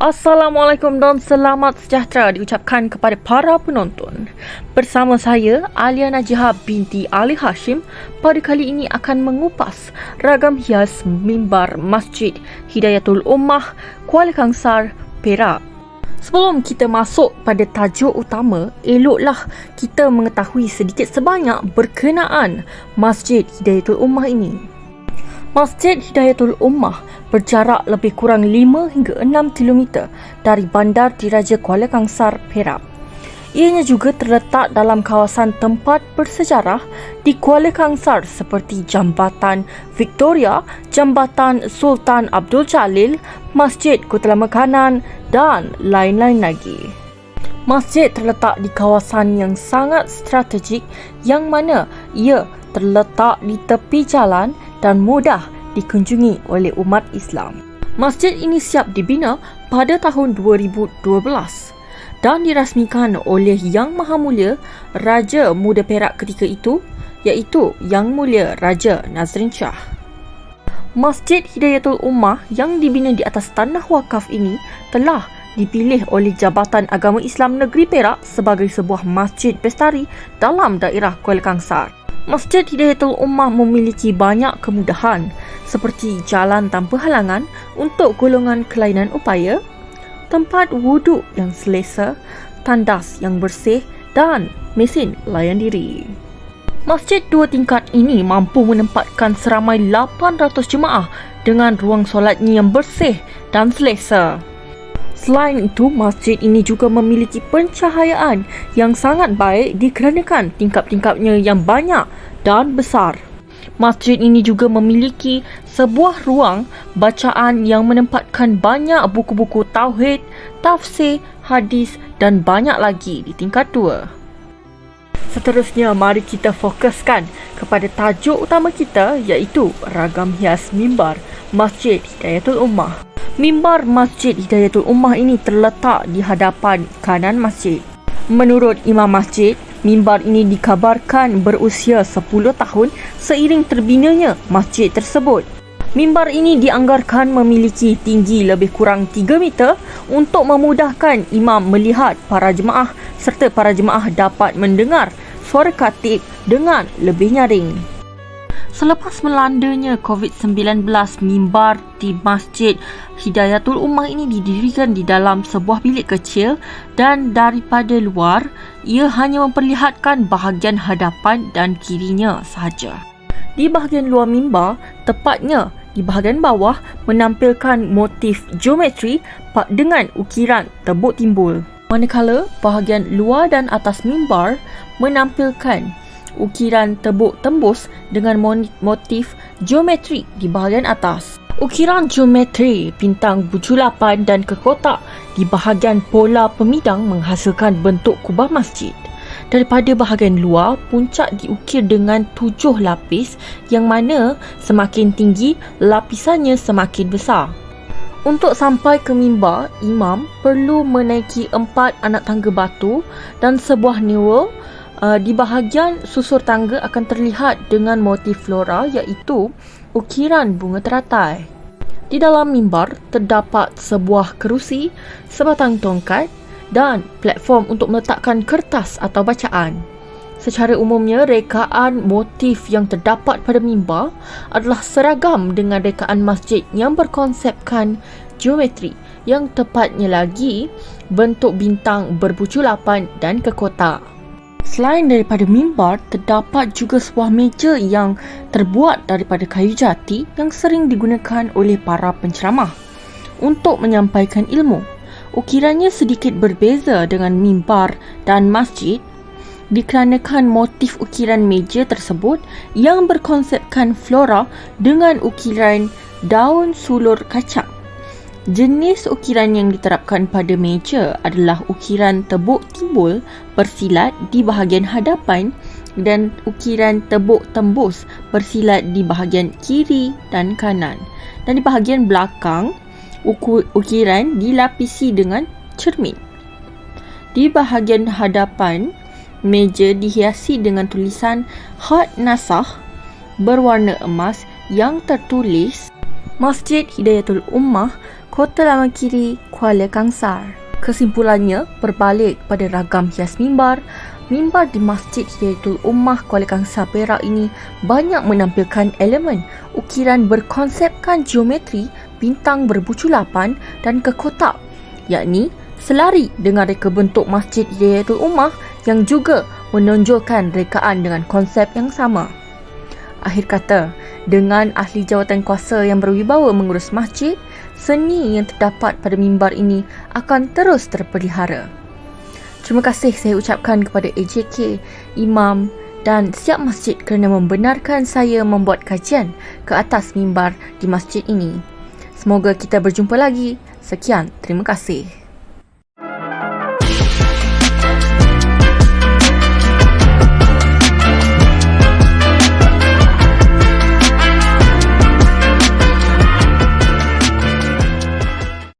Assalamualaikum dan selamat sejahtera diucapkan kepada para penonton. Bersama saya, Alia Najihah binti Ali Hashim, pada kali ini akan mengupas ragam hias mimbar Masjid Hidayatul Ummah, Kuala Kangsar, Perak. Sebelum kita masuk pada tajuk utama, eloklah kita mengetahui sedikit sebanyak berkenaan Masjid Hidayatul Ummah ini. Masjid Hidayatul Ummah berjarak lebih kurang 5 hingga 6 km dari Bandar Diraja Kuala Kangsar, Perak. Ianya juga terletak dalam kawasan tempat bersejarah di Kuala Kangsar seperti Jambatan Victoria, Jambatan Sultan Abdul Jalil, Masjid Kutla Mekanan dan lain-lain lagi. Masjid terletak di kawasan yang sangat strategik yang mana ia terletak di tepi jalan dan mudah dikunjungi oleh umat Islam. Masjid ini siap dibina pada tahun 2012 dan dirasmikan oleh Yang Maha Mulia Raja Muda Perak ketika itu, iaitu Yang Mulia Raja Nazrin Shah. Masjid Hidayatul Ummah yang dibina di atas tanah wakaf ini telah dipilih oleh Jabatan Agama Islam Negeri Perak sebagai sebuah masjid bestari dalam daerah Kuala Kangsar. Masjid Hidayatul Ummah memiliki banyak kemudahan seperti jalan tanpa halangan untuk golongan kelainan upaya, tempat wuduk yang selesa, tandas yang bersih dan mesin layan diri. Masjid 2 tingkat ini mampu menempatkan seramai 800 jemaah dengan ruang solatnya yang bersih dan selesa. Selain itu, masjid ini juga memiliki pencahayaan yang sangat baik dikarenakan tingkap-tingkapnya yang banyak dan besar. Masjid ini juga memiliki sebuah ruang bacaan yang menempatkan banyak buku-buku tauhid, tafsir, hadis dan banyak lagi di tingkat 2. Seterusnya, mari kita fokuskan kepada tajuk utama kita, iaitu ragam hias mimbar Masjid Hidayatul Ummah. Mimbar Masjid Hidayatul Ummah ini terletak di hadapan kanan masjid. Menurut Imam Masjid, mimbar ini dikabarkan berusia 10 tahun seiring terbinanya masjid tersebut. Mimbar ini dianggarkan memiliki tinggi lebih kurang 3 meter untuk memudahkan imam melihat para jemaah serta para jemaah dapat mendengar suara khatib dengan lebih nyaring. Selepas melandanya COVID-19, mimbar di Masjid Hidayatul Ummah ini didirikan di dalam sebuah bilik kecil dan daripada luar, ia hanya memperlihatkan bahagian hadapan dan kirinya sahaja. Di bahagian luar mimbar, tepatnya di bahagian bawah, menampilkan motif geometri dengan ukiran tebuk timbul. Manakala bahagian luar dan atas mimbar menampilkan ukiran tebuk tembus dengan motif geometri di bahagian atas. Ukiran geometri bintang bujulapan dan kekotak di bahagian pola pemidang menghasilkan bentuk kubah masjid. Daripada bahagian luar, puncak diukir dengan 7 lapis yang mana semakin tinggi, lapisannya semakin besar. Untuk sampai ke mimbar, imam perlu menaiki 4 anak tangga batu dan sebuah newel. Di bahagian susur tangga akan terlihat dengan motif flora, iaitu ukiran bunga teratai. Di dalam mimbar terdapat sebuah kerusi, sebatang tongkat dan platform untuk meletakkan kertas atau bacaan. Secara umumnya, rekaan motif yang terdapat pada mimbar adalah seragam dengan rekaan masjid yang berkonsepkan geometri, yang tepatnya lagi bentuk bintang berbujulapan dan kekotak. Selain daripada mimbar, terdapat juga sebuah meja yang terbuat daripada kayu jati yang sering digunakan oleh para penceramah untuk menyampaikan ilmu. Ukirannya sedikit berbeza dengan mimbar dan masjid dikarenakan motif ukiran meja tersebut yang berkonsepkan flora dengan ukiran daun sulur kacang. Jenis ukiran yang diterapkan pada meja adalah ukiran tebuk timbul bersilat di bahagian hadapan dan ukiran tebuk tembus bersilat di bahagian kiri dan kanan. Dan di bahagian belakang, ukiran dilapisi dengan cermin. Di bahagian hadapan, meja dihiasi dengan tulisan khat nasakh berwarna emas yang tertulis Masjid Hidayatul Ummah, Kota Lama Kiri, Kuala Kangsar. Kesimpulannya, berbalik pada ragam hias mimbar, mimbar di Masjid Hidayatul Ummah Kuala Kangsar Perak ini banyak menampilkan elemen ukiran berkonsepkan geometri bintang berbucu 8 dan kekotak, yakni selari dengan reka bentuk Masjid Hidayatul Ummah yang juga menonjolkan rekaan dengan konsep yang sama. Akhir kata, dengan ahli jawatan kuasa yang berwibawa mengurus masjid, seni yang terdapat pada mimbar ini akan terus terpelihara. Terima kasih saya ucapkan kepada AJK, imam dan siap masjid kerana membenarkan saya membuat kajian ke atas mimbar di masjid ini. Semoga kita berjumpa lagi. Sekian, terima kasih.